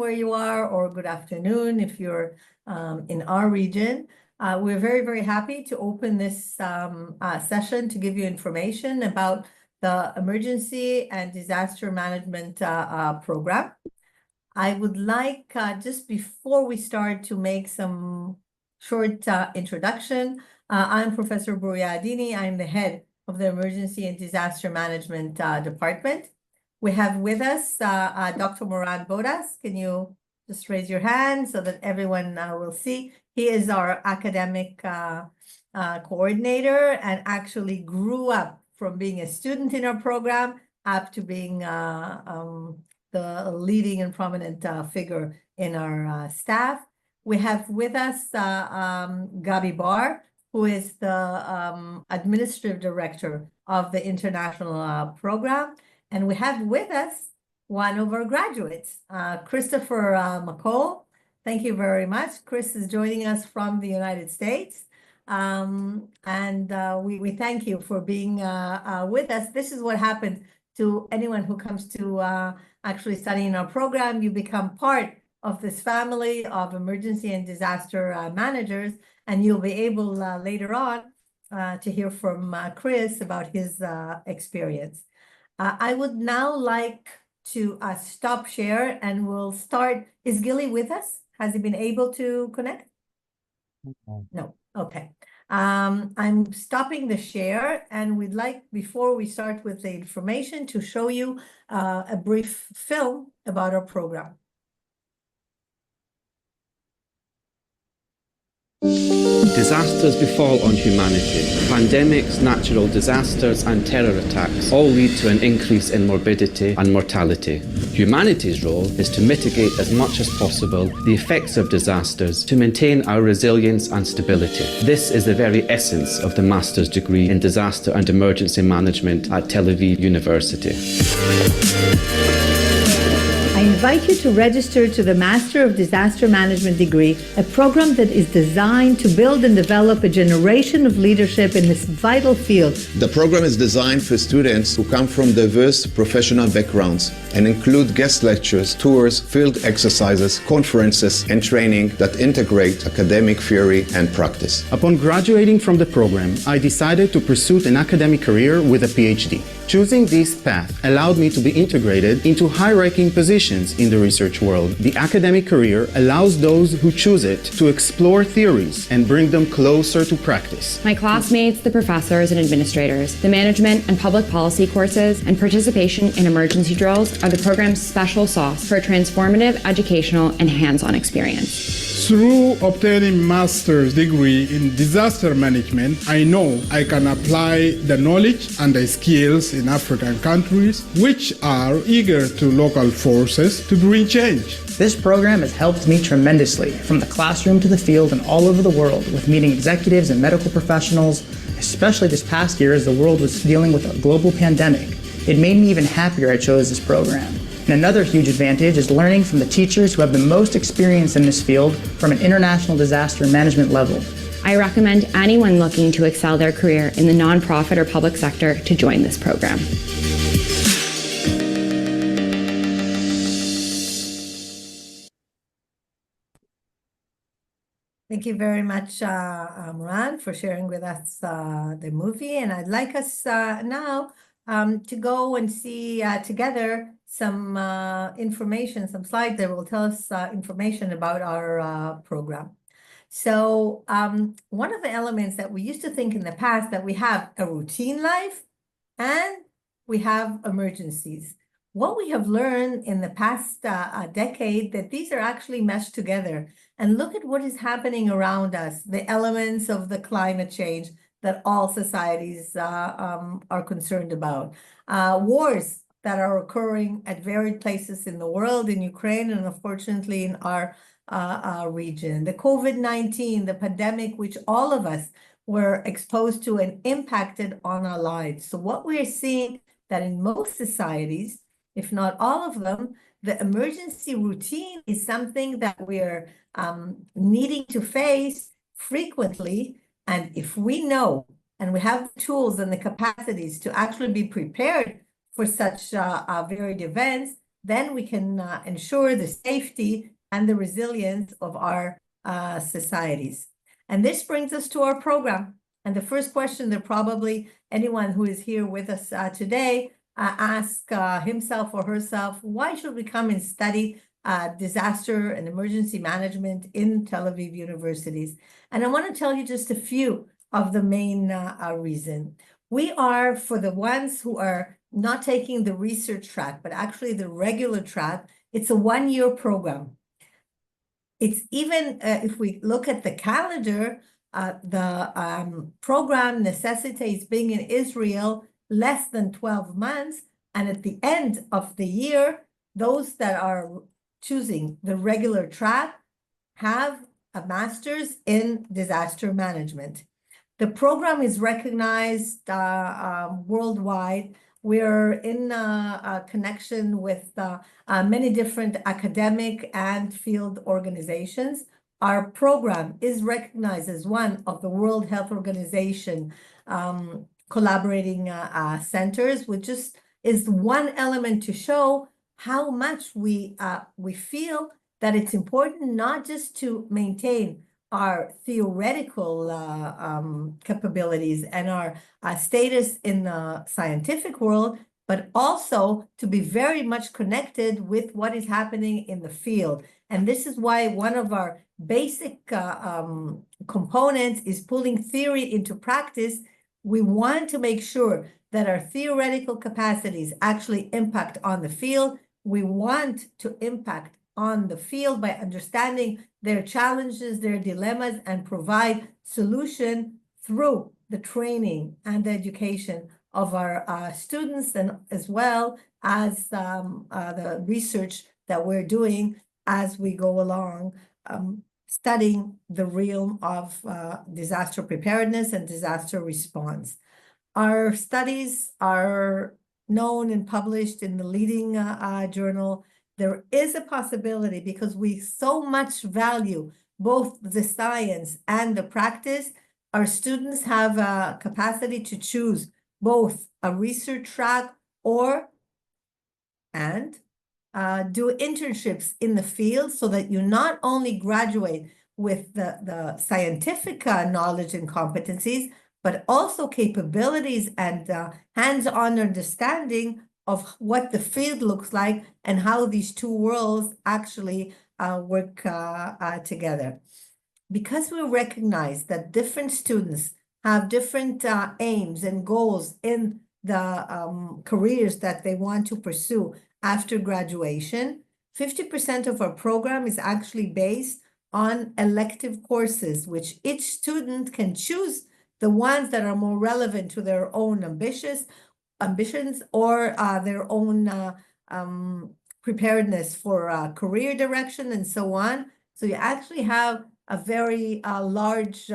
where you are, or good afternoon if you're in our region. We're very, very happy to open this session to give you information about the Emergency and Disaster Management Program. I would like, just before we start, to make some short introduction. I'm Professor Bouriadini. I'm the head of the Emergency and Disaster Management Department. We have with us Dr. Moran Bodas. Can you just raise your hand so that everyone will see? He is our academic coordinator and actually grew up from being a student in our program up to being the leading and prominent figure in our staff. We have with us Gabi Bar, who is the administrative director of the international program. And we have with us one of our graduates, Christopher McCall. Thank you very much. Chris is joining us from the United States. We thank you for being with us. This is what happens to anyone who comes to actually study in our program. You become part of this family of emergency and disaster managers, and you'll be able later on to hear from Chris about his experience. I would now like to stop share and we'll start. Is Gilly with us? Has he been able to connect? No. Okay. I'm stopping the share, and we'd like, before we start with the information, to show you a brief film about our program. Disasters befall on humanity. Pandemics, natural disasters and terror attacks all lead to an increase in morbidity and mortality. Humanity's role is to mitigate as much as possible the effects of disasters to maintain our resilience and stability. This is the very essence of the Master's degree in Disaster and Emergency Management at Tel Aviv University. I invite you to register to the Master of Disaster Management degree, a program that is designed to build and develop a generation of leadership in this vital field. The program is designed for students who come from diverse professional backgrounds and include guest lectures, tours, field exercises, conferences, and training that integrate academic theory and practice. Upon graduating from the program, I decided to pursue an academic career with a PhD. Choosing this path allowed me to be integrated into high-ranking positions in the research world. The academic career allows those who choose it to explore theories and bring them closer to practice. My classmates, the professors and administrators, the management and public policy courses, and participation in emergency drills are the program's special sauce for a transformative educational and hands-on experience. Through obtaining master's degree in disaster management, I know I can apply the knowledge and the skills in African countries which are eager to local forces to bring change. This program has helped me tremendously, from the classroom to the field and all over the world, with meeting executives and medical professionals, especially this past year as the world was dealing with a global pandemic. It made me even happier I chose this program. And another huge advantage is learning from the teachers who have the most experience in this field from an international disaster management level. I recommend anyone looking to excel their career in the nonprofit or public sector to join this program. Thank you very much, Moran, for sharing with us the movie. And I'd like us now to go and see together some information, some slides that will tell us information about our program. So one of the elements that we used to think in the past, that we have a routine life and we have emergencies. What we have learned in the past decade, that these are actually meshed together. And look at what is happening around us, the elements of the climate change that all societies are concerned about. Wars that are occurring at varied places in the world, in Ukraine, and unfortunately in our region. The COVID-19, the pandemic, which all of us were exposed to and impacted on our lives. So what we're seeing that in most societies, if not all of them, the emergency routine is something that we're needing to face frequently. And if we know and we have the tools and the capacities to actually be prepared for such varied events, then we can ensure the safety and the resilience of our societies. And this brings us to our program. And the first question that probably anyone who is here with us today ask himself or herself, why should we come and study disaster and emergency management in Tel Aviv universities? And I want to tell you just a few of the main reasons. We are, for the ones who are not taking the research track, but actually the regular track, it's a one-year program. It's even, if we look at the calendar, the program necessitates being in Israel less than 12 months. And at the end of the year, those that are choosing the regular track have a master's in disaster management. The program is recognized worldwide. We're in a connection with many different academic and field organizations. Our program is recognized as one of the World Health Organization collaborating centers, which just is one element to show how much we feel that it's important not just to maintain our theoretical capabilities and our status in the scientific world, but also to be very much connected with what is happening in the field. And this is why one of our basic components is pulling theory into practice. We want to make sure that our theoretical capacities actually impact on the field. We want to impact on the field by understanding their challenges, their dilemmas, and provide solution through the training and the education of our students, and as well as the research that we're doing as we go along, studying the realm of disaster preparedness and disaster response. Our studies are known and published in the leading journal. There is a possibility, because we so much value both the science and the practice, our students have a capacity to choose both a research track and do internships in the field, so that you not only graduate with the scientific knowledge and competencies, but also capabilities and hands-on understanding of what the field looks like and how these two worlds actually work together. Because we recognize that different students have different aims and goals in the careers that they want to pursue after graduation, 50% of our program is actually based on elective courses, which each student can choose the ones that are more relevant to their own ambitions or their own preparedness for career direction and so on. So you actually have a very large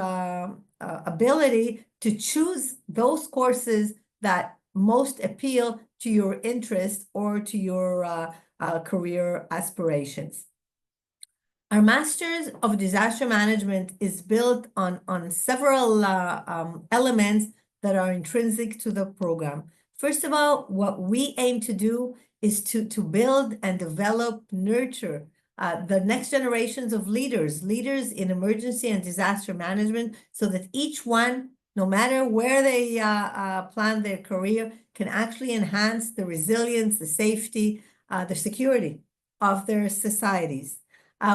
ability to choose those courses that most appeal to your interest or to your career aspirations. Our Masters of Disaster Management is built on several elements that are intrinsic to the program. First of all, what we aim to do is to build and develop, nurture the next generations of leaders in emergency and disaster management, so that each one, no matter where they plan their career, can actually enhance the resilience, the safety, the security of their societies.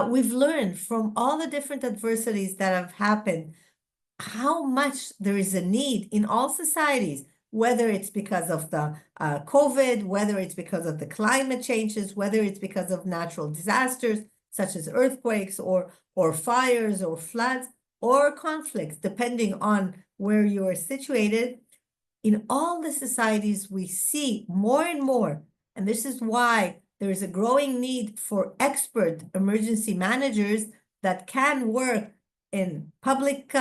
We've learned from all the different adversities that have happened how much there is a need in all societies, whether it's because of the COVID, whether it's because of the climate changes, whether it's because of natural disasters such as earthquakes or fires or floods or conflicts, depending on where you are situated. In all the societies, we see more and more, and this is why there is a growing need for expert emergency managers that can work in public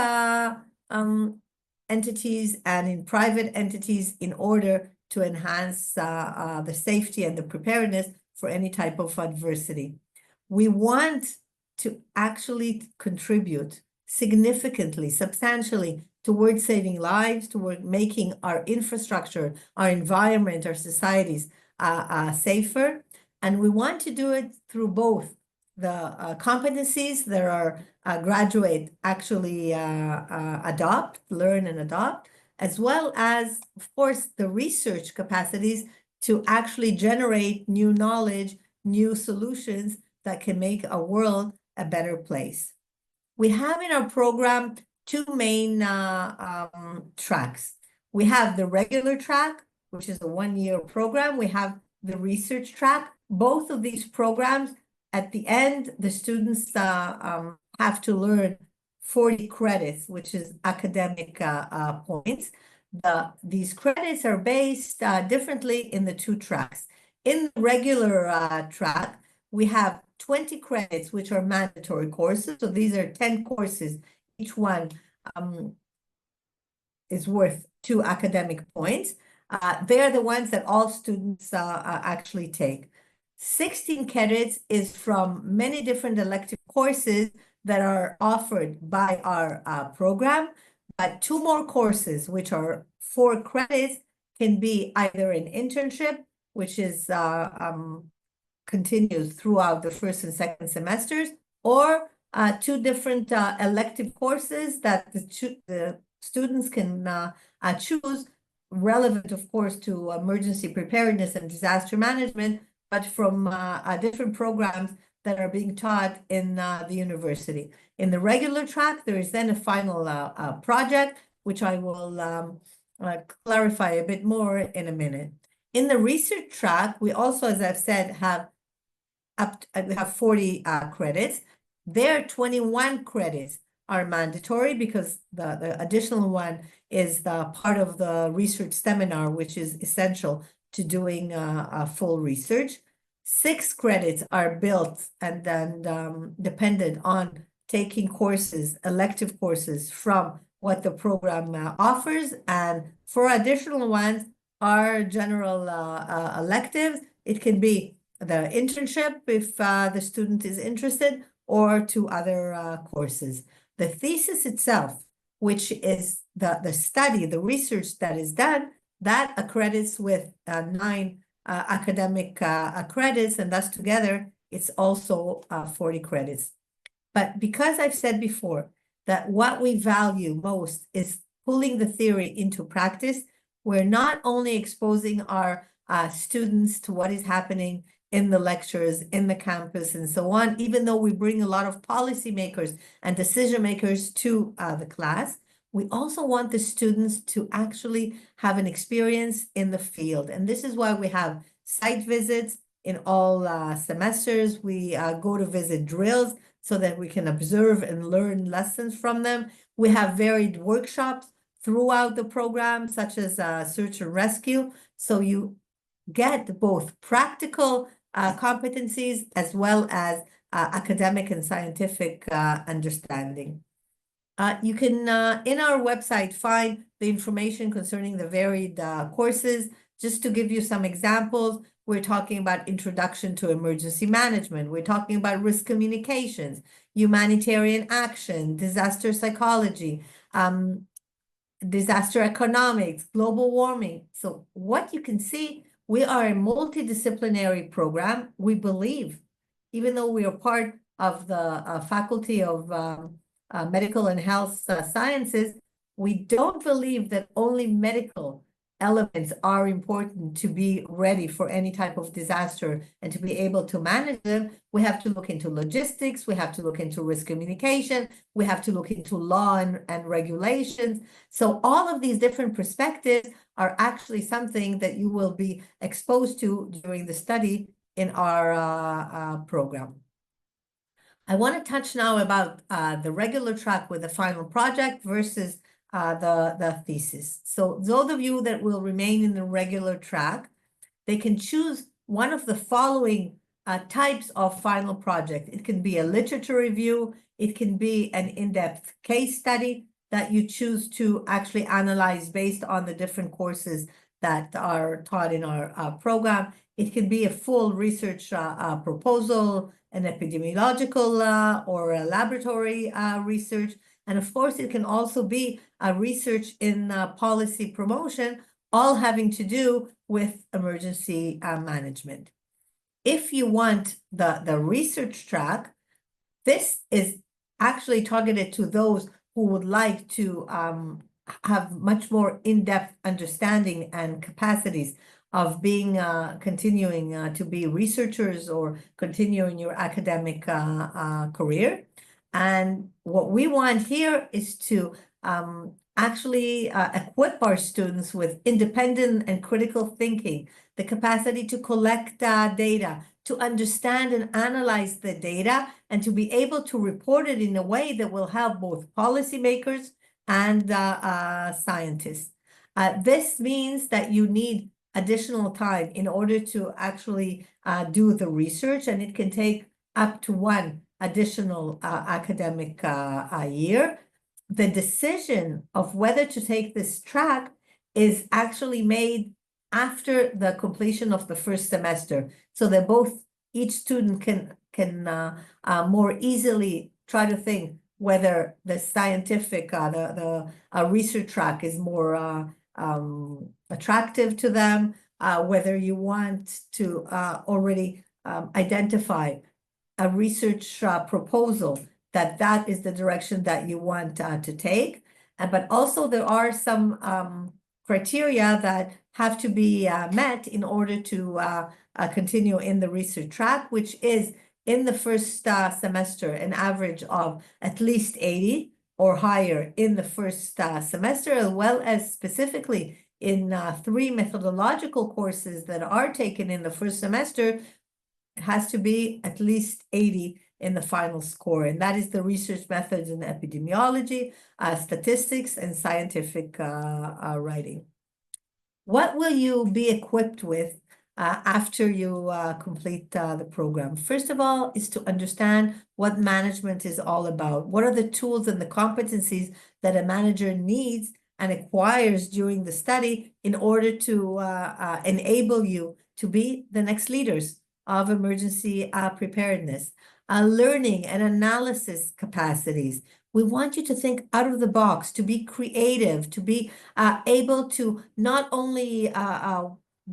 entities and in private entities in order to enhance the safety and the preparedness for any type of adversity. We want to actually contribute significantly, substantially towards saving lives, toward making our infrastructure, our environment, our societies safer. And we want to do it through both the competencies that our graduate actually learn and adopt, as well as, of course, the research capacities to actually generate new knowledge, new solutions that can make our world a better place. We have in our program two main tracks. We have the regular track, which is a one-year program. We have the research track. Both of these programs, at the end, the students have to learn 40 credits, which is academic points. These credits are based differently in the two tracks. In the regular track, we have 20 credits, which are mandatory courses. So these are 10 courses. Each one is worth 2 academic points. They're the ones that all students actually take. 16 credits is from many different elective courses that are offered by our program, but 2 more courses, which are 4 credits, can be either an internship, which is continues throughout the first and second semesters, or 2 different elective courses that the students can choose, relevant, of course, to emergency preparedness and disaster management, but from different programs that are being taught in the university. In the regular track, there is then a final project, which I will clarify a bit more in a minute. In the research track, we also, as I've said, have we have 40 credits. There, 21 credits are mandatory because the additional one is the part of the research seminar, which is essential to doing full research. 6 credits are built and then dependent on taking courses, elective courses from what the program offers. And 4 additional ones are general electives. It can be the internship if the student is interested, or 2 other courses. The thesis itself, which is the study, the research that is done, that accredits with 9 academic credits, and thus together it's also 40 credits. But because I've said before that what we value most is pulling the theory into practice, we're not only exposing our students to what is happening in the lectures, in the campus, and so on, even though we bring a lot of policymakers and decision makers to the class, we also want the students to actually have an experience in the field. And this is why we have site visits in all semesters. We go to visit drills so that we can observe and learn lessons from them. We have varied workshops throughout the program, such as search and rescue. So you get both practical competencies as well as academic and scientific understanding. You can, in our website, find the information concerning the varied courses. Just to give you some examples, we're talking about introduction to emergency management. We're talking about risk communications, humanitarian action, disaster psychology, disaster economics, global warming. So what you can see, we are a multidisciplinary program. We believe, even though we are part of the Faculty of Medical and Health Sciences, we don't believe that only medical elements are important to be ready for any type of disaster and to be able to manage them. We have to look into logistics, we have to look into risk communication, we have to look into law and regulations. So all of these different perspectives are actually something that you will be exposed to during the study in our program. I want to touch now about the regular track with the final project versus the thesis. So those of you that will remain in the regular track, they can choose one of the following types of final project. It can be a literature review, it can be an in-depth case study that you choose to actually analyze based on the different courses that are taught in our program. It can be a full research proposal, an epidemiological or a laboratory research. And of course, it can also be a research in policy promotion, all having to do with emergency management. if you want the research track, this is actually targeted to those who would like to have much more in-depth understanding and capacities of being continuing to be researchers or continuing your academic career. And what we want here is to actually equip our students with independent and critical thinking, the capacity to collect data, to understand and analyze the data, and to be able to report it in a way that will help both policymakers and scientists. This means that you need additional time in order to actually do the research, and it can take up to one additional academic year. The decision of whether to take this track is actually made after the completion of the first semester, so that each student can more easily try to think whether the scientific, the research track is more attractive to them, whether you want to already identify a research proposal that is the direction that you want to take. But also there are some criteria that have to be met in order to continue in the research track, which is in the first semester, an average of at least 80 or higher in the first semester, as well as specifically in 3 methodological courses that are taken in the first semester, it has to be at least 80 in the final score. And that is the research methods in epidemiology, statistics, and scientific writing. What will you be equipped with after you complete the program? First of all, is to understand what management is all about. What are the tools and the competencies that a manager needs and acquires during the study in order to enable you to be the next leaders of emergency preparedness? Learning and analysis capacities. We want you to think out of the box, to be creative, to be able to not only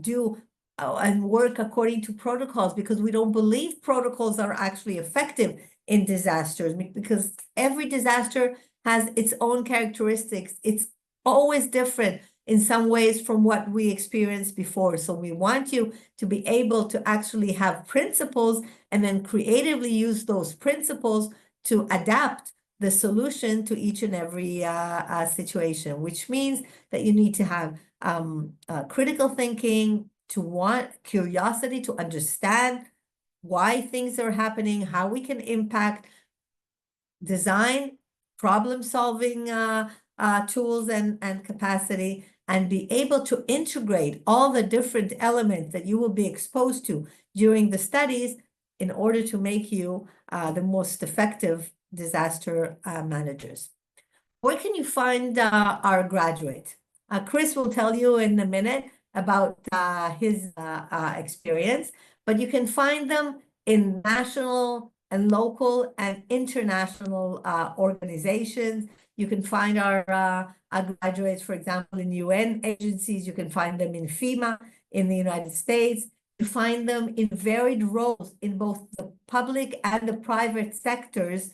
do and work according to protocols, because we don't believe protocols are actually effective in disasters, because every disaster has its own characteristics. It's always different in some ways from what we experienced before. So we want you to be able to actually have principles and then creatively use those principles to adapt the solution to each and every situation, which means that you need to have critical thinking, to want curiosity, to understand why things are happening, how we can impact, design, problem-solving tools and capacity, and be able to integrate all the different elements that you will be exposed to during the studies in order to make you the most effective disaster managers. Where can you find our graduates? Chris will tell you in a minute about his experience, but you can find them in national and local and international organizations. You can find our graduates, for example, in UN agencies. You can find them in FEMA in the United States. You find them in varied roles in both the public and the private sectors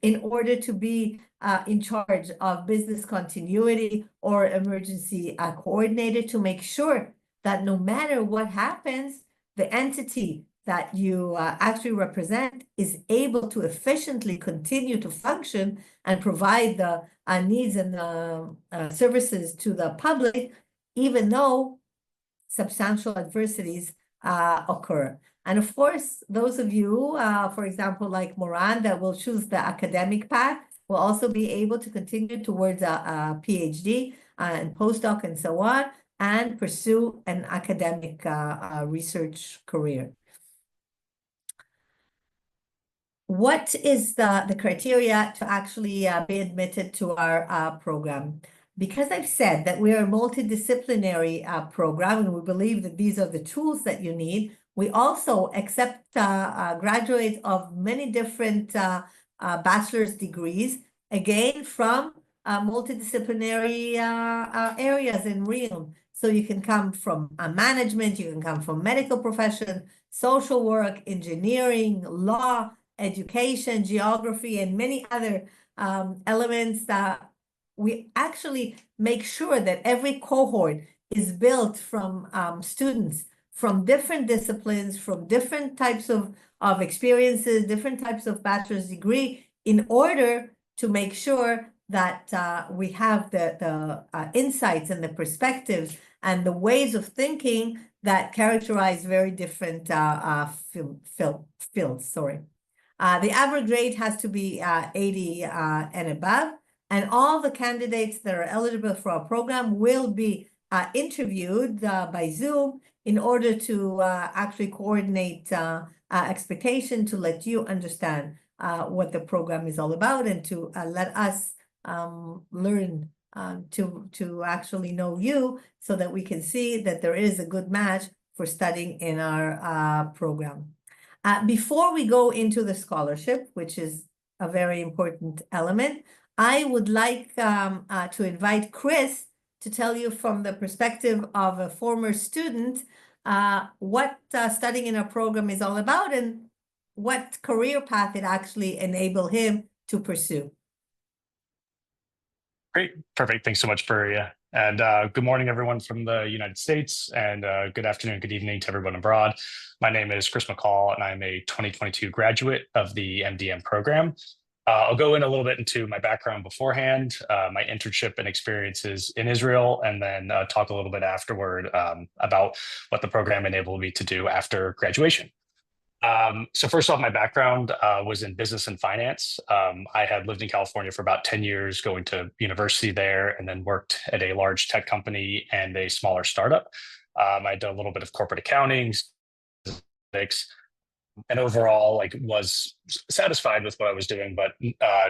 in order to be in charge of business continuity or emergency coordinator, to make sure that no matter what happens, the entity that you actually represent is able to efficiently continue to function and provide the needs and services to the public, even though substantial adversities occur. And of course, those of you, for example, like Moran, that will choose the academic path, will also be able to continue towards a PhD and postdoc and so on, and pursue an academic research career. What is the criteria to actually be admitted to our program? Because I've said that we are a multidisciplinary program, and we believe that these are the tools that you need, we also accept graduates of many different bachelor's degrees, again, from multidisciplinary areas in realm. So you can come from management, you can come from medical profession, social work, engineering, law, education, geography, and many other elements that we actually make sure that every cohort is built from students from different disciplines, from different types of experiences, different types of bachelor's degree, in order to make sure that we have the insights and the perspectives and the ways of thinking that characterize very different fields. Sorry. The average grade has to be 80 and above, and all the candidates that are eligible for our program will be interviewed by Zoom in order to actually coordinate expectation, to let you understand what the program is all about, and to let us learn to actually know you, so that we can see that there is a good match for studying in our program. Before we go into the scholarship, which is a very important element, I would like to invite Chris to tell you from the perspective of a former student what studying in our program is all about and what career path it actually enabled him to pursue. Great. Perfect. Thanks so much, Furia. And good morning, everyone from the United States, and good afternoon, good evening to everyone abroad. My name is Chris McCall, and I'm a 2022 graduate of the MDM program. I'll go in a little bit into my background beforehand, my internship and experiences in Israel, and then talk a little bit afterward about what the program enabled me to do after graduation. So first off, my background was in business and finance. I had lived in California for about 10 years, going to university there, and then worked at a large tech company and a smaller startup. I did a little bit of corporate accounting, and overall, was satisfied with what I was doing, but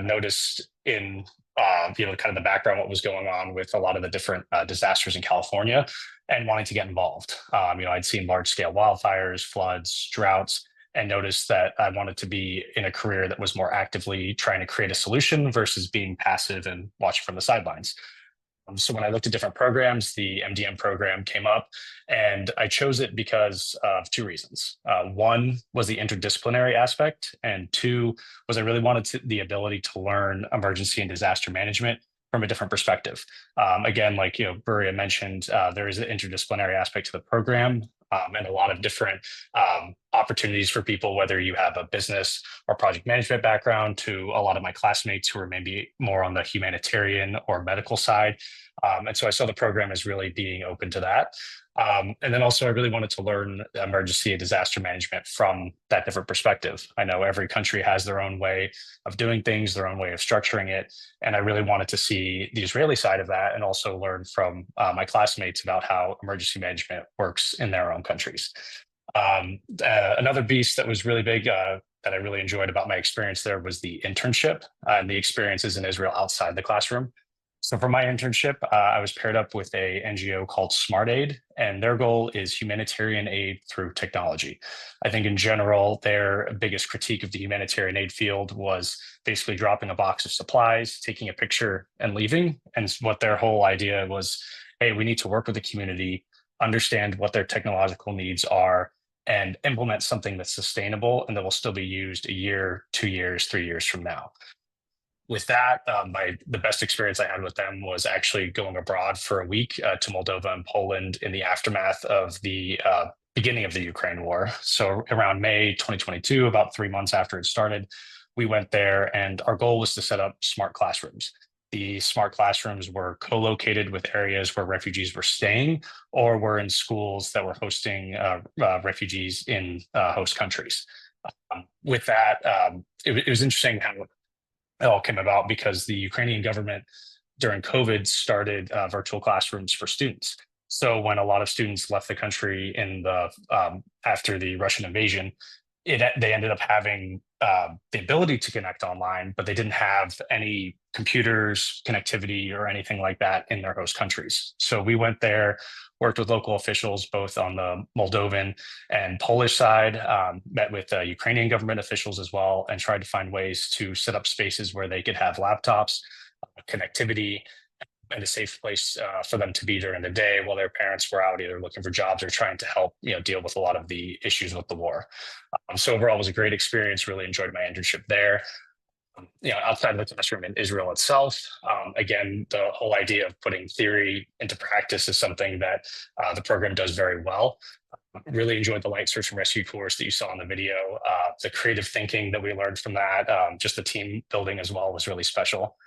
noticed in kind of the background what was going on with a lot of the different disasters in California, and wanting to get involved. I'd seen large scale wildfires, floods, droughts, and noticed that I wanted to be in a career that was more actively trying to create a solution versus being passive and watching from the sidelines. So when I looked at different programs, the MDM program came up, and I chose it because of two reasons. One was the interdisciplinary aspect, and two was I really wanted the ability to learn emergency and disaster management from a different perspective. Again, like Buria mentioned, there is an interdisciplinary aspect to the program, and a lot of different opportunities for people, whether you have a business or project management background, to a lot of my classmates who are maybe more on the humanitarian or medical side. And so I saw the program as really being open to that. And then also I really wanted to learn emergency and disaster management from that different perspective. I know every country has their own way of doing things, their own way of structuring it. And I really wanted to see the Israeli side of that, and also learn from my classmates about how emergency management works in their own countries. Another beast that was really big that I really enjoyed about my experience there was the internship and the experiences in Israel outside the classroom. So for my internship, I was paired up with a NGO called Smart Aid, and their goal is humanitarian aid through technology. I think in general, their biggest critique of the humanitarian aid field was basically dropping a box of supplies, taking a picture, and leaving. And what their whole idea was, hey, we need to work with the community, understand what their technological needs are, and implement something that's sustainable and that will still be used a year, 2 years, 3 years from now. With that, the best experience I had with them was actually going abroad for a week to Moldova and Poland in the aftermath of the beginning of the Ukraine war. So around May 2022, about 3 months after it started, we went there, and our goal was to set up smart classrooms. The smart classrooms were co-located with areas where refugees were staying, or were in schools that were hosting refugees in host countries. With that, it was interesting how it all came about, because the Ukrainian government during COVID started virtual classrooms for students. So when a lot of students left the country in the after the Russian invasion, they ended up having the ability to connect online, but they didn't have any computers, connectivity, or anything like that in their host countries. So we went there, worked with local officials, both on the Moldovan and Polish side, met with Ukrainian government officials as well, and tried to find ways to set up spaces where they could have laptops, connectivity, and a safe place for them to be during the day while their parents were out either looking for jobs or trying to help, deal with a lot of the issues with the war. So overall, it was a great experience. Really enjoyed my internship there. Outside of the classroom in Israel itself, again, the whole idea of putting theory into practice is something that the program does very well. Really enjoyed the light search and rescue course that you saw in the video. The creative thinking that we learned from that, just the team building as well, was really special.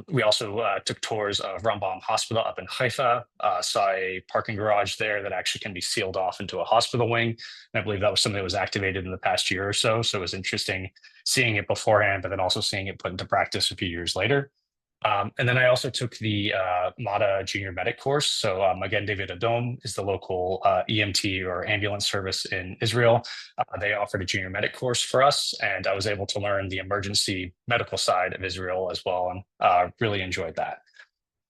We also took tours of Rambam Hospital up in Haifa, saw a parking garage there that actually can be sealed off into a hospital wing. And I believe that was something that was activated in the past year or so. So it was interesting seeing it beforehand, but then also seeing it put into practice a few years later. And then I also took the MADA Junior Medic course. So again, David Adom is the local EMT or ambulance service in Israel. They offered a Junior Medic course for us, and I was able to learn the emergency medical side of Israel as well, and really enjoyed that.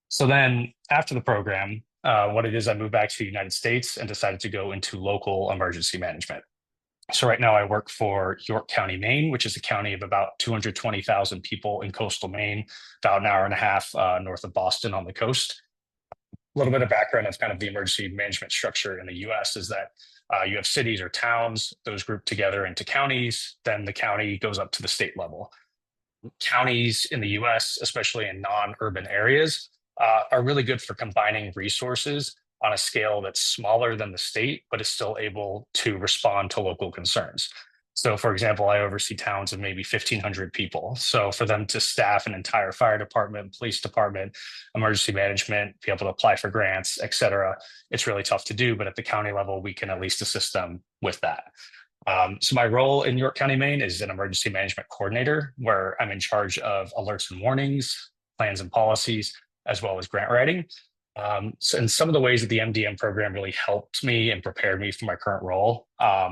So then after the program, what it is, I moved back to the United States and decided to go into local emergency management. So right now I work for York County, Maine, which is a county of about 220,000 people in coastal Maine, about an hour and a half north of Boston on the coast. A little bit of background of kind of the emergency management structure in the US is that you have cities or towns, those group together into counties, then the county goes up to the state level. Counties in the US, especially in non-urban areas, are really good for combining resources on a scale that's smaller than the state, but is still able to respond to local concerns. So for example, I oversee towns of maybe 1,500 people. So for them to staff an entire fire department, police department, emergency management, be able to apply for grants, et cetera, it's really tough to do. But at the county level, we can at least assist them with that. So my role in York County, Maine is an emergency management coordinator, where I'm in charge of alerts and warnings, plans and policies, as well as grant writing. And some of the ways that the MDM program really helped me and prepared me for my current role.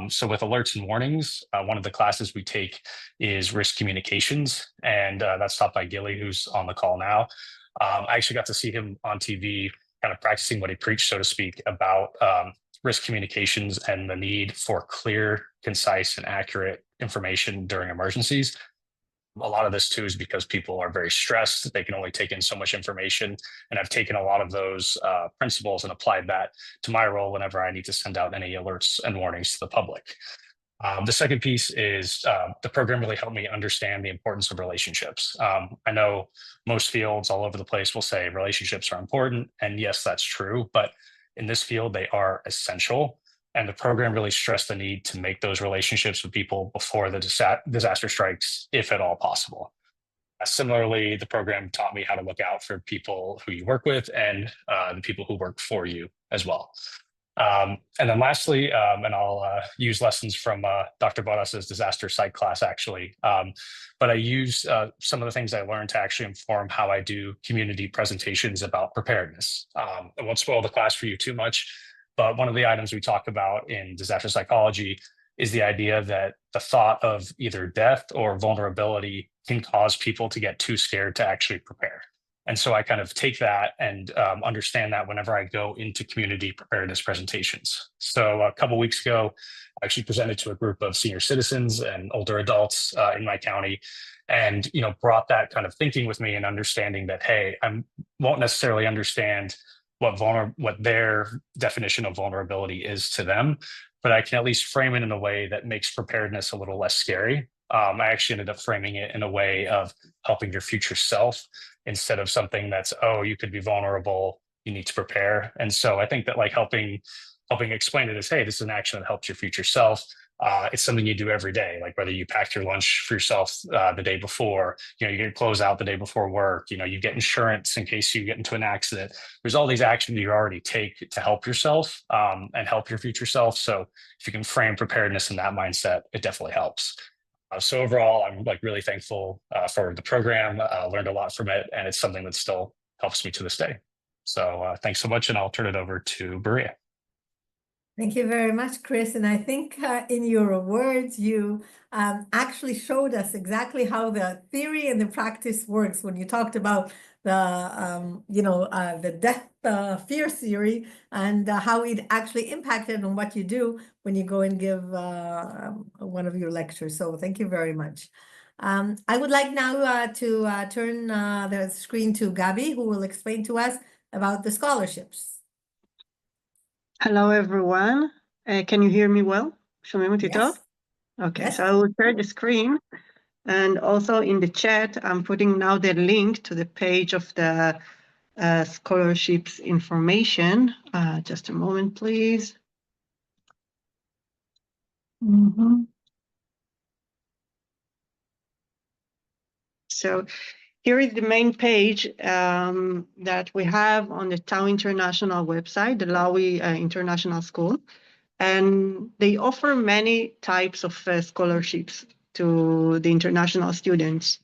So with alerts and warnings, one of the classes we take is risk communications, and that's taught by Gilly, who's on the call now. I actually got to see him on TV, kind of practicing what he preached, so to speak, about risk communications and the need for clear, concise, and accurate information during emergencies. A lot of this too is because people are very stressed. They can only take in so much information. And I've taken a lot of those principles and applied that to my role whenever I need to send out any alerts and warnings to the public. The second piece is the program really helped me understand the importance of relationships. I know most fields all over the place will say relationships are important. And yes, that's true. But in this field, they are essential. And the program really stressed the need to make those relationships with people before the disaster strikes, if at all possible. Similarly, the program taught me how to look out for people who you work with and the people who work for you as well. And then lastly, and I'll use lessons from Dr. Boras's disaster psych class, actually. But I use some of the things I learned to actually inform how I do community presentations about preparedness. I won't spoil the class for you too much, but one of the items we talk about in disaster psychology is the idea that the thought of either death or vulnerability can cause people to get too scared to actually prepare. And so I kind of take that and understand that whenever I go into community preparedness presentations. So a couple of weeks ago, I actually presented to a group of senior citizens and older adults in my county, and brought that kind of thinking with me and understanding that, hey, I won't necessarily understand what their definition of vulnerability is to them, but I can at least frame it in a way that makes preparedness a little less scary. I actually ended up framing it in a way of helping your future self instead of something that's, oh, you could be vulnerable, you need to prepare. And so I think that helping explain it as, hey, this is an action that helps your future self. It's something you do every day, like whether you pack your lunch for yourself the day before, you get clothes out the day before work, you get insurance in case you get into an accident. There's all these actions you already take to help yourself and help your future self. So if you can frame preparedness in that mindset, it definitely helps. So overall, I'm really thankful for the program. Learned a lot from it, and it's something that still helps me to this day. So thanks so much, and I'll turn it over to Berea. Thank you very much, Chris. And I think in your words, you actually showed us exactly how the theory and the practice works when you talked about the death fear theory and how it actually impacted on what you do when you go and give one of your lectures. So thank you very much. I would like now to turn the screen to Gabi, who will explain to us about the scholarships. Hello, everyone. Can you hear me well? שומעים אותי טוב? Yes. Okay, Yes. so I will share the screen. And also in the chat, I'm putting now the link to the page of the scholarships information. Just a moment, please. So here is the main page that we have on the Tau International website, the Lawi International School. And they offer many types of scholarships to the international students.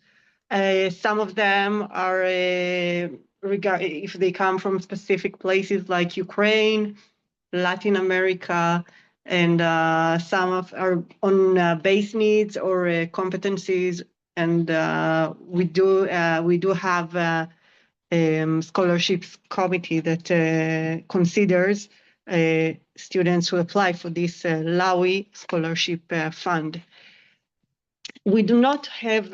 Some of them are, if they come from specific places like Ukraine, Latin America, and some of are on base needs or competencies. And we do have scholarships committee that considers students who apply for this Lawi scholarship fund. We do not have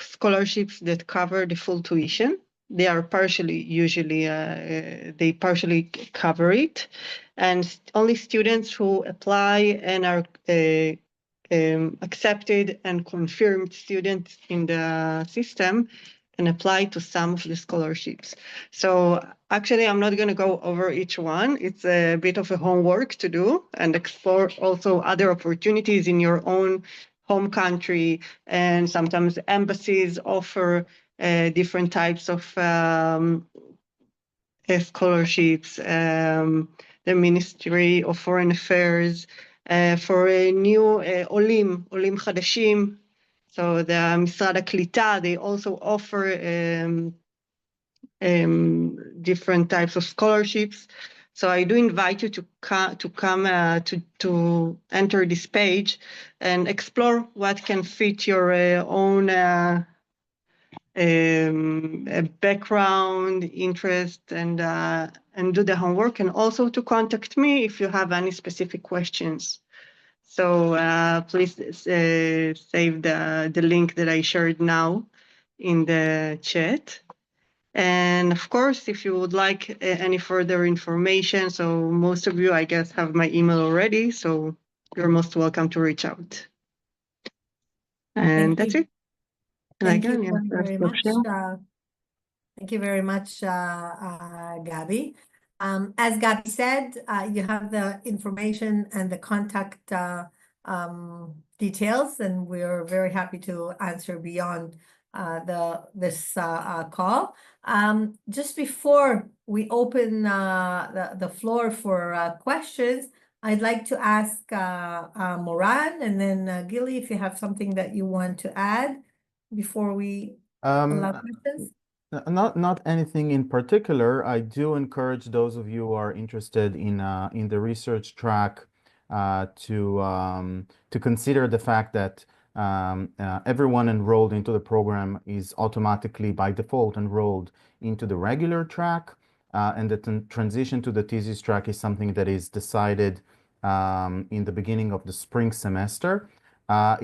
scholarships that cover the full tuition. They are usually they partially cover it, and only students who apply and are accepted and confirmed students in the system and apply to some of the scholarships. So actually, I'm not going to go over each one. It's a bit of a homework to do and explore also other opportunities in your own home country. And sometimes embassies offer different types of scholarships. The Ministry of Foreign Affairs for a new עולים חדשים. So the משרד הקליטה, they also offer different types of scholarships. So I do invite you to come to enter this page and explore what can fit your own background, interest, and do the homework, and also to contact me if you have any specific questions. So please save the link that I shared now in the chat. And of course, if you would like any further information, so most of you, I guess, have my email already, so you're most welcome to reach out. And that's it. Thank you very much. Thank you very much, Gabi. As Gabi said, you have the information and the contact details, and we're very happy to answer beyond this call. Just before we open the floor for questions, I'd like to ask Moran and then Gilly if you have something that you want to add before we allow questions. Not anything in particular. I do encourage those of you who are interested in the research track to consider the fact that everyone enrolled into the program is automatically by default enrolled into the regular track, and the transition to the thesis track is something that is decided in the beginning of the spring semester.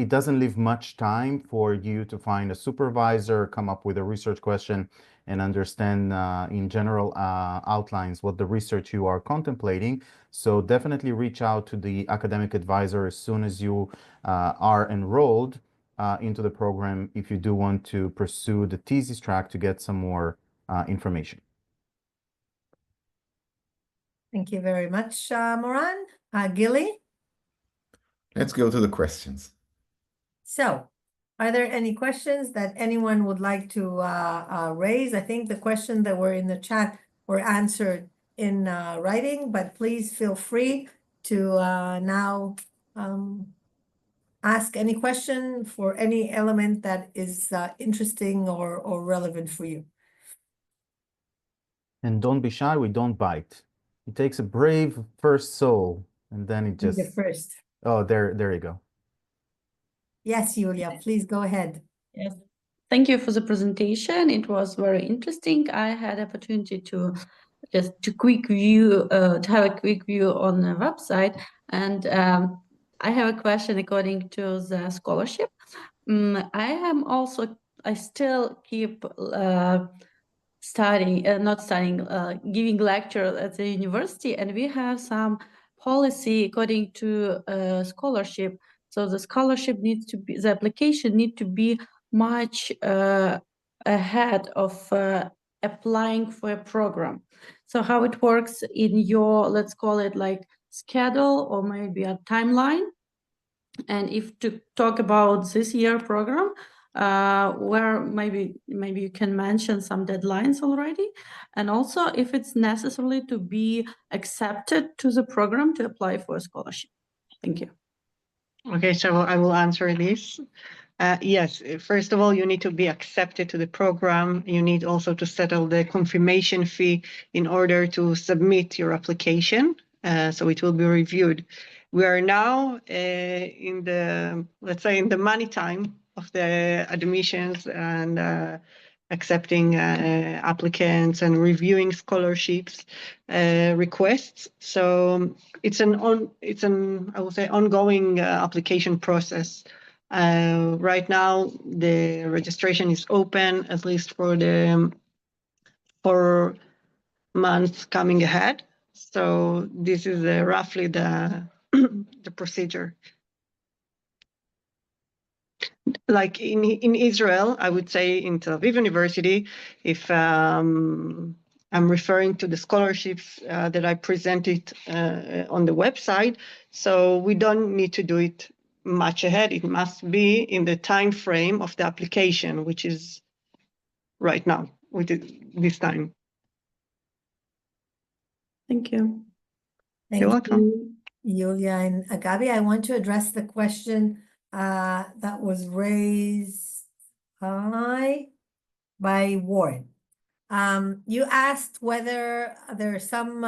It doesn't leave much time for you to find a supervisor, come up with a research question, and understand in general outlines what the research you are contemplating. So definitely reach out to the academic advisor as soon as you are enrolled into the program if you do want to pursue the thesis track to get some more information. Thank you very much, Moran. Gilly? Let's go to the questions. So, are there any questions that anyone would like to raise? I think the questions that were in the chat were answered in writing, but please feel free to now ask any question for any element that is interesting or relevant for you. And don't be shy, we don't bite. It takes a brave first soul, and then it just... The first. Oh, there you go. Yes, Julia, please go ahead. Yes, thank you for the presentation. It was very interesting. I had opportunity to just to have a quick view on the website, and I have a question according to the scholarship. I still keep giving lecture at the university, and we have some policy according to scholarship. So the application need to be much ahead of applying for a program. So how it works in your, let's call it like schedule or maybe a timeline. And if to talk about this year program, where maybe you can mention some deadlines already, and also if it's necessary to be accepted to the program to apply for a scholarship. Thank you. Okay, so I will answer this. Yes, first of all, you need to be accepted to the program. You need also to settle the confirmation fee in order to submit your application. So it will be reviewed. We are now in the, let's say, in the money time of the admissions and accepting applicants and reviewing scholarships requests. So it's an I would say ongoing application process. Right now, the registration is open, at least for the 4 months coming ahead. So this is roughly the the procedure. Like in Israel, I would say in Tel Aviv University, if I'm referring to the scholarships that I presented on the website, so we don't need to do it much ahead. It must be in the time frame of the application, which is right now, with this time. Thank you. Thank You're welcome. you, Yulia and Gabi. I want to address the question that was raised by Warren. You asked whether there's some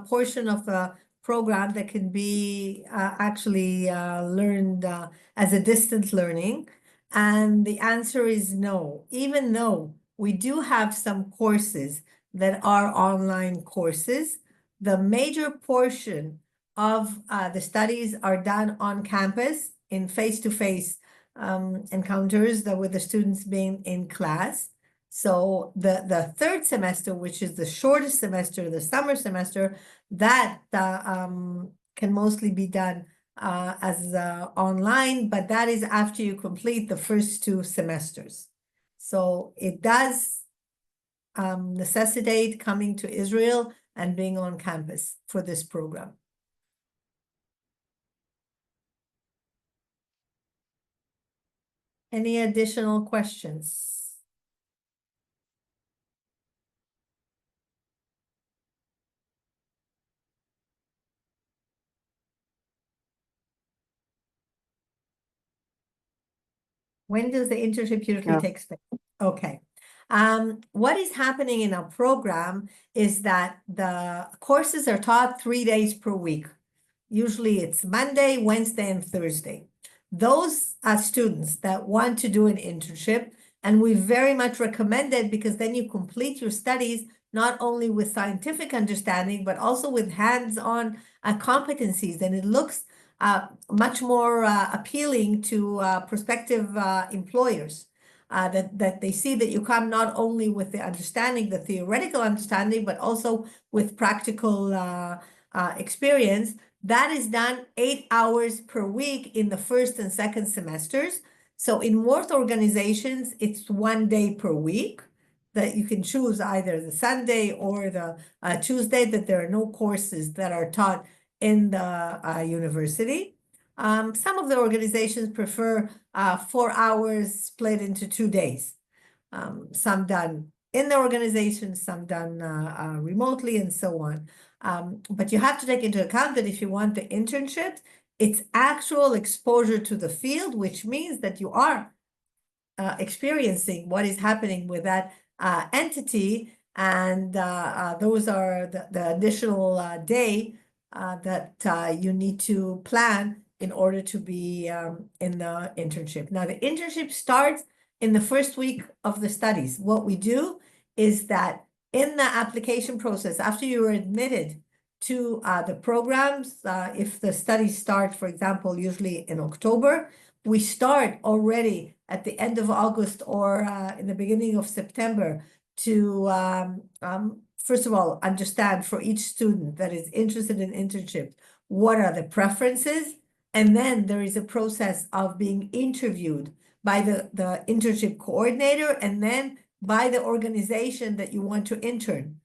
portion of the program that can be actually learned as a distance learning. And the answer is no, even though we do have some courses that are online courses, the major portion of the studies are done on campus in face-to-face encounters with the students being in class. So the third semester, which is the shortest semester, the summer semester, that can mostly be done as online, but that is after you complete the first 2 semesters. So it does necessitate coming to Israel and being on campus for this program. Any additional questions? When does the internship usually take place? Okay. What is happening in our program is that the courses are taught 3 days per week. Usually it's Monday, Wednesday, and Thursday. Those are students that want to do an internship, and we very much recommend it because then you complete your studies not only with scientific understanding, but also with hands-on competencies, and it looks much more appealing to prospective employers, that they see that you come not only with the understanding, the theoretical understanding, but also with practical experience. That is done 8 hours per week in the first and second semesters. So in most organizations, it's 1 day per week that you can choose either the Sunday or the Tuesday, that there are no courses that are taught in the university. Some of the organizations prefer 4 hours split into 2 days. Some done in the organization, some done remotely, and so on. But you have to take into account that if you want the internship, it's actual exposure to the field, which means that you are experiencing what is happening with that entity, and those are the additional day that you need to plan in order to be in the internship. Now, the internship starts in the first week of the studies. What we do is that in the application process, after you are admitted to the programs, if the studies start, for example, usually in October, we start already at the end of August or in the beginning of September to, first of all, understand for each student that is interested in internships, what are the preferences? And then there is a process of being interviewed by the internship coordinator and then by the organization that you want to intern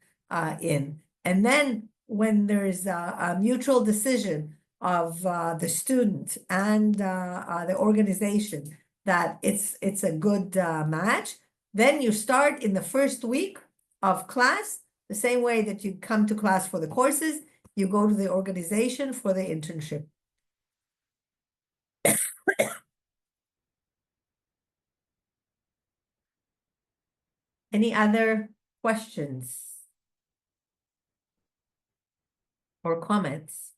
in. And then when there's a mutual decision of the student and the organization that it's a good match, then you start in the first week of class, the same way that you come to class for the courses, you go to the organization for the internship. Any other questions or comments?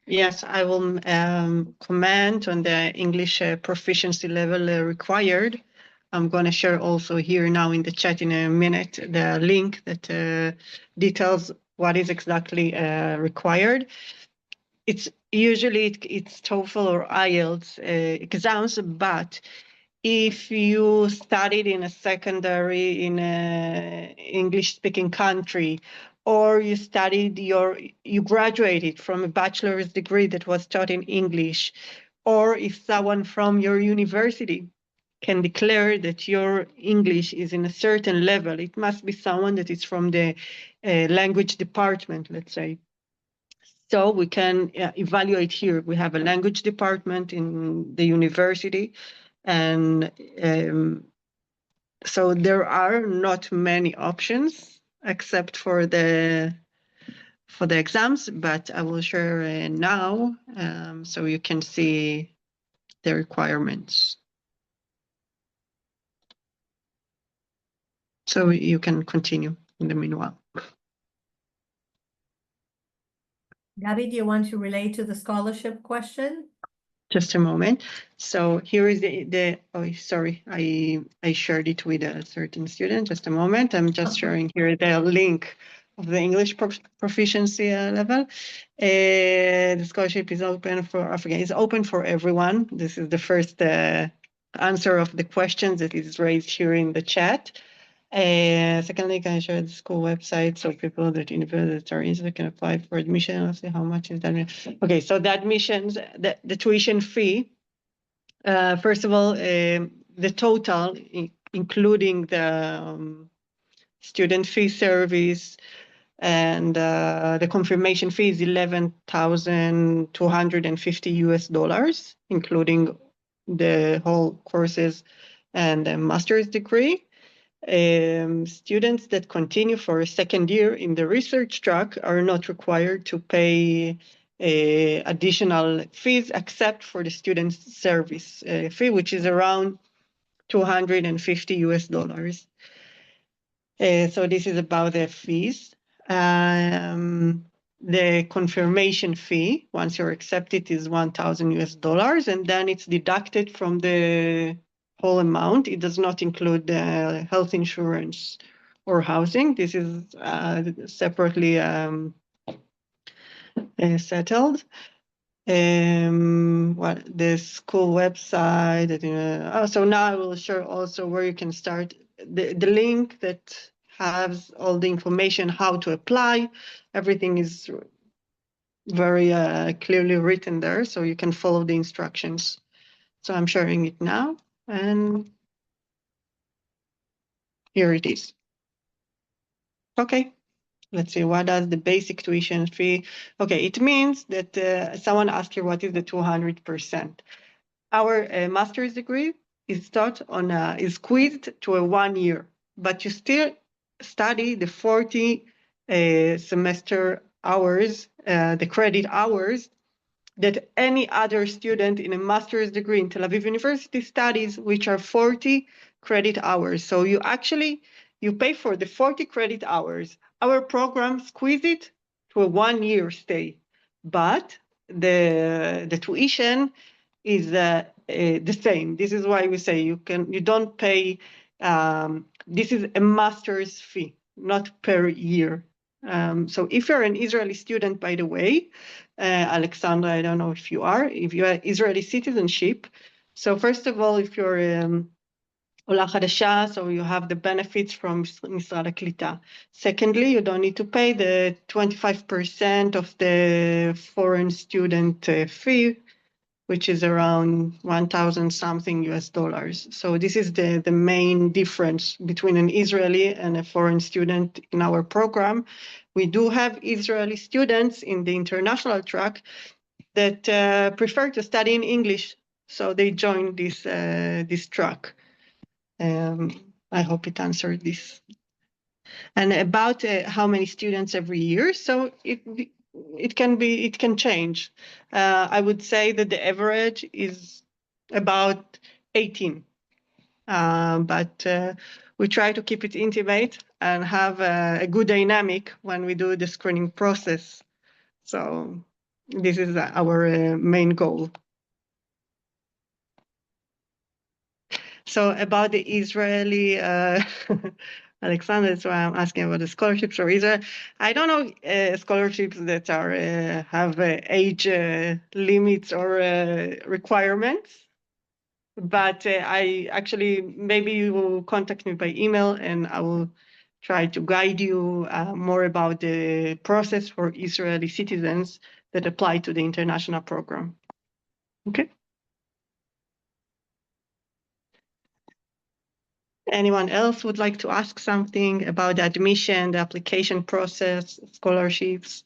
Yes, I will comment on the English proficiency level required. I'm going to share also here now in the chat in a minute the link that details what is exactly required. It's usually it's TOEFL or IELTS exams, but if you studied in a secondary in a English-speaking country, or you graduated from a bachelor's degree that was taught in English, or if someone from your university can declare that your English is in a certain level, it must be someone that is from the language department, let's say. So we can evaluate here. We have a language department in the university, and so there are not many options except for the exams, but I will share now so you can see the requirements. So you can continue in the meanwhile. Gabby, do you want to relate to the scholarship question? Just a moment. So here is oh, sorry, I shared it with a certain student. Just a moment. I'm just sharing here the link of the English proficiency level. The scholarship is open for Africa. It's open for everyone. This is the first answer of the questions that is raised here in the chat. Secondly, can I share the school website so people that universities are interested can apply for admission? Let's see how much is that. Okay, so the admissions, the tuition fee. First of all, the total, including the student fee service and the confirmation fee is $11,250 including the whole courses and the master's degree. Students that continue for a second year in the research track are not required to pay additional fees except for the student service fee, which is around $250. So this is about the fees. The confirmation fee, once you're accepted, is $1,000, and then it's deducted from the whole amount. It does not include health insurance or housing. This is separately settled. The school website. So now I will share also where you can start. The link that has all the information how to apply. Everything is very clearly written there, so you can follow the instructions. So I'm sharing it now, and here it is. Okay, let's see, what does the basic tuition fee? Okay, it means that someone asked here, what is the 200%? Our master's degree is taught on, is squeezed to a 1 year, but you still study the 40 semester hours, the credit hours that any other student in a master's degree in Tel Aviv University studies, which are 40 credit hours. So you pay for the 40 credit hours. Our program squeezes it to a 1 year stay, but the tuition is the same. This is why we say you don't pay. This is a master's fee, not per year. So if you're an Israeli student, by the way, Alexandra, I don't know if you are Israeli citizenship. So first of all, if you're Ola Chadasha, so you have the benefits from Misrad HaKlita. Secondly, you don't need to pay the 25% of the foreign student fee, which is around 1,000 something US dollars. So this is the main difference between an Israeli and a foreign student in our program. We do have Israeli students in the international track that prefer to study in English, so they join this track. I hope it answered this. And about how many students every year, so it can change. I would say that the average is about 18, but we try to keep it intimate and have a good dynamic when we do the screening process. So this is our main goal. So about the Israeli, Alexander, that's why I'm asking about the scholarships for Israel. I don't know scholarships that are have age limits or requirements, but I actually, maybe you will contact me by email and I will try to guide you more about the process for Israeli citizens that apply to the international program. Okay. Anyone else would like to ask something about the admission, the application process, scholarships?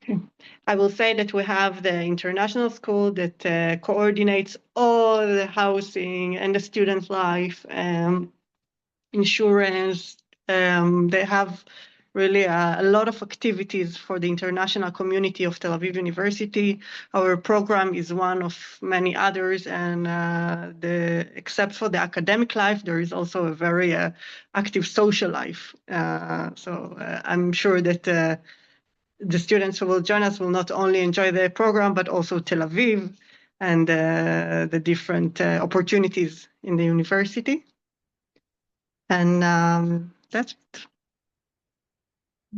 Okay. I will say that we have the international school that coordinates all the housing and the student life, insurance. They have really a lot of activities for the international community of Tel Aviv University. Our program is one of many others, and except for the academic life, there is also a very active social life. So I'm sure that the students who will join us will not only enjoy the program, but also Tel Aviv and the different opportunities in the university. And that's it.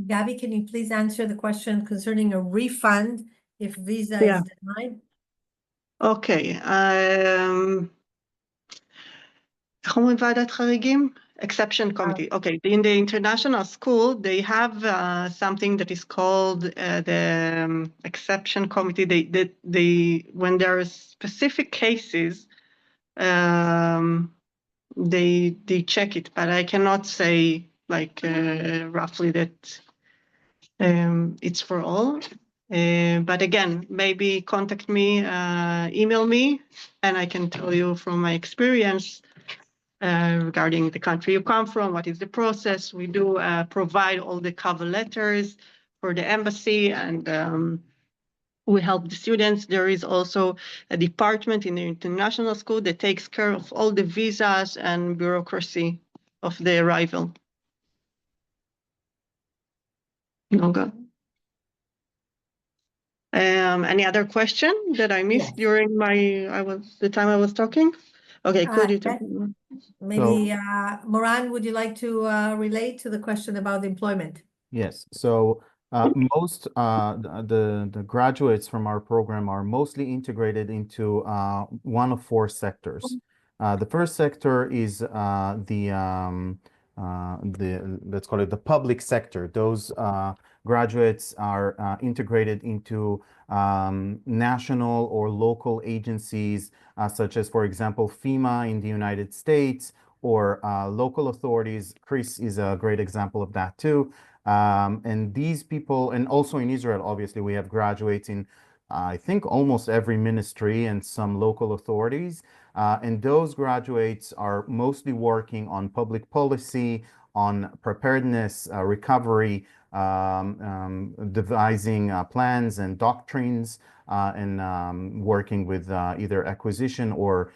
Gabby, can you please answer the question concerning a refund if visa is denied? Okay. איך אומרים ועדת חריגים? Exception committee. Okay. In the international school, they have something that is called the exception committee. They when there are specific cases, they check it, but I cannot say like roughly that it's for all. But again, maybe contact me, email me, and I can tell you from my experience regarding the country you come from, what is the process. We do provide all the cover letters for the embassy, and we help the students. There is also a department in the international school that takes care of all the visas and bureaucracy of the arrival. Noga. Any other question that I missed during the time I was talking? Okay, could you tell me? Maybe Moran, would you like to relate to the question about employment? Yes. So most the graduates from our program are mostly integrated into one of four sectors. The first sector is let's call it the public sector. Those graduates are integrated into national or local agencies, such as, for example, FEMA in the United States, or local authorities. Chris is a great example of that too. And these people, and also in Israel, obviously, we have graduates in, I think, almost every ministry and some local authorities. And those graduates are mostly working on public policy, on preparedness, recovery, devising plans and doctrines, and working with either acquisition or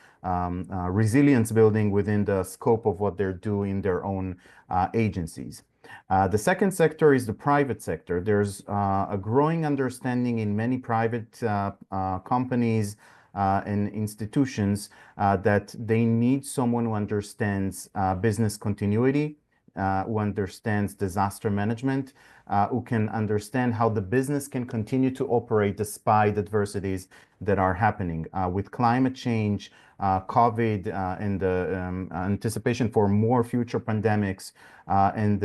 resilience building within the scope of what they're doing in their own agencies. The second sector is the private sector. There's a growing understanding in many private companies and institutions that they need someone who understands business continuity, who understands disaster management, who can understand how the business can continue to operate despite adversities that are happening. With climate change, COVID, and the anticipation for more future pandemics, and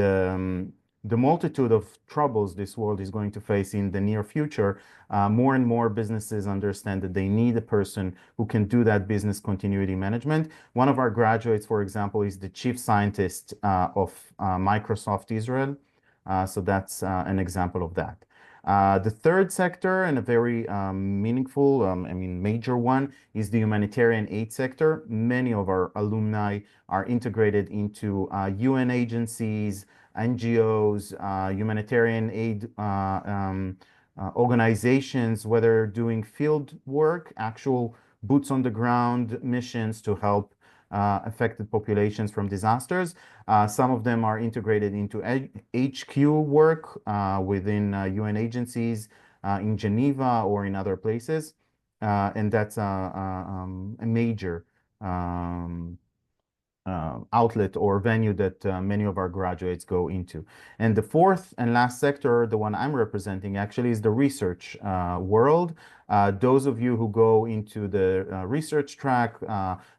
the multitude of troubles this world is going to face in the near future, more and more businesses understand that they need a person who can do that business continuity management. One of our graduates, for example, is the chief scientist of Microsoft Israel. So that's an example of that. The third sector, and a very meaningful, major one, is the humanitarian aid sector. Many of our alumni are integrated into UN agencies, NGOs, humanitarian aid organizations, whether doing field work, actual boots on the ground missions to help affected populations from disasters. Some of them are integrated into HQ work within UN agencies in Geneva or in other places. And that's a major outlet or venue that many of our graduates go into. And the fourth and last sector, the one I'm representing, actually is the research world. Those of you who go into the research track,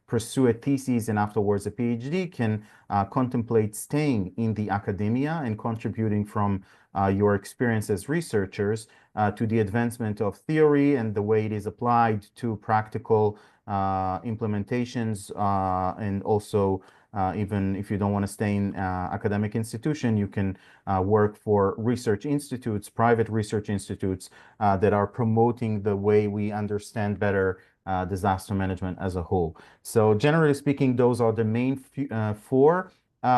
pursue a thesis and afterwards a PhD, can contemplate staying in the academia and contributing from your experience as researchers to the advancement of theory and the way it is applied to practical implementations, and also even if you don't want to stay in academic institution, you can work for research institutes, private research institutes that are promoting the way we understand better disaster management as a whole. So generally speaking, those are the main four.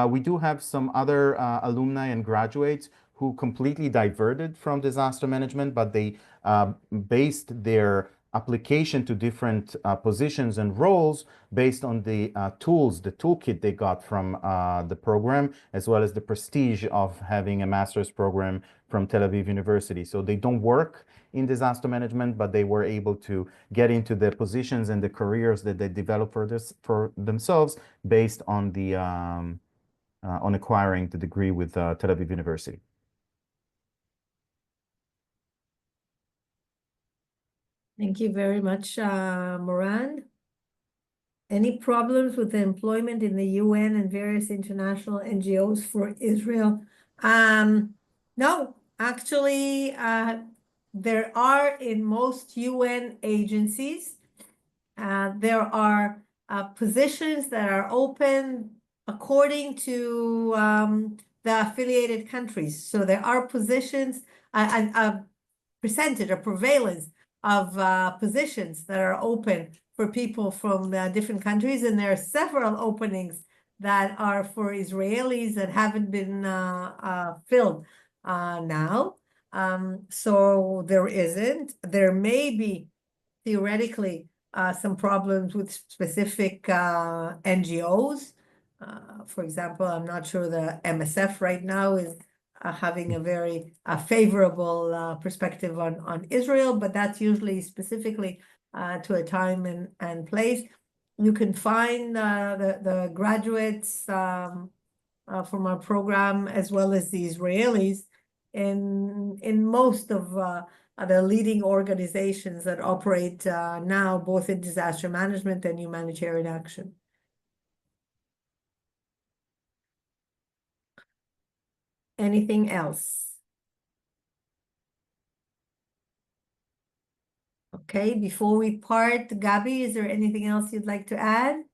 We do have some other alumni and graduates who completely diverted from disaster management, but they based their application to different positions and roles based on the tools, the toolkit they got from the program, as well as the prestige of having a master's program from Tel Aviv University. So they don't work in disaster management, but they were able to get into the positions and the careers that they developed for themselves based on the on acquiring the degree with Tel Aviv University. Thank you very much, Moran. Any problems with the employment in the UN and various international NGOs for Israel? No, actually, there are in most UN agencies, there are positions that are open according to the affiliated countries. So there are positions, a percentage, a prevalence of positions that are open for people from different countries, and there are several openings that are for Israelis that haven't been filled now. So there may be theoretically some problems with specific NGOs. For example, I'm not sure the MSF right now is having a very favorable perspective on Israel, but that's usually specifically to a time and place. You can find the graduates from our program, as well as the Israelis, in most of the leading organizations that operate now, both in disaster management and humanitarian action. Anything else? Okay, before we part, Gabi, is there anything else you'd like to add?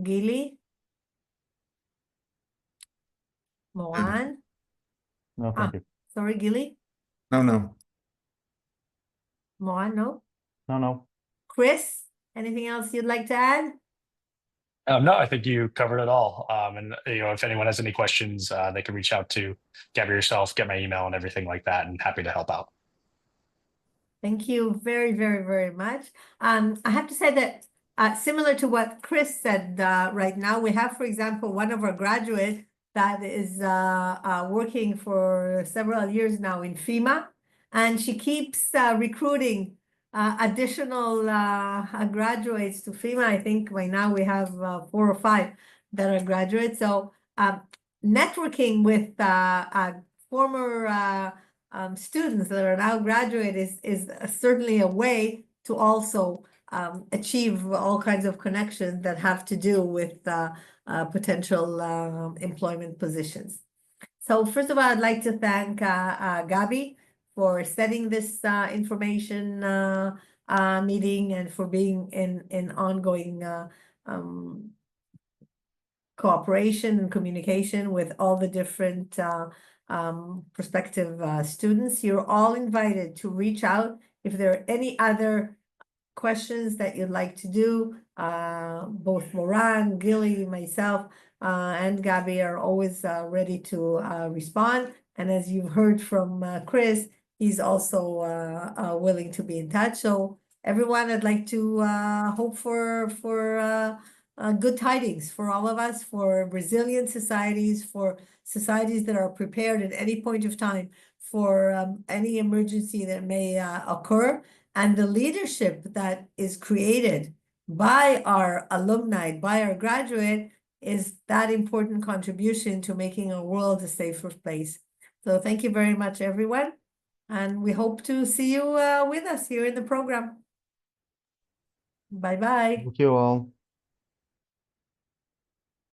Gili? Moran? No, thank you. Sorry, Gili? No. Moran, no? No. Chris, anything else you'd like to add? No, I think you covered it all. And if anyone has any questions, they can reach out to Gabby yourself, get my email and everything like that, and happy to help out. Thank you very, very, very much. I have to say that similar to what Chris said, right now, we have, for example, one of our graduates that is working for several years now in FEMA, and she keeps recruiting additional graduates to FEMA. I think by now we have 4 or 5 that are graduates. So networking with former students that are now graduates is certainly a way to also achieve all kinds of connections that have to do with potential employment positions. So first of all, I'd like to thank Gabi for setting this information meeting and for being in ongoing cooperation and communication with all the different prospective students. You're all invited to reach out if there are any other questions that you'd like to do. Both Moran, Gilly, myself, and Gabi are always ready to respond. And as you've heard from Chris, he's also willing to be in touch. So everyone, I'd like to hope for good tidings for all of us, for resilient societies, for societies that are prepared at any point of time for any emergency that may occur. And the leadership that is created by our alumni, by our graduate, is that important contribution to making our world a safer place. So thank you very much, everyone. And we hope to see you with us here in the program. Bye-bye. Thank you all.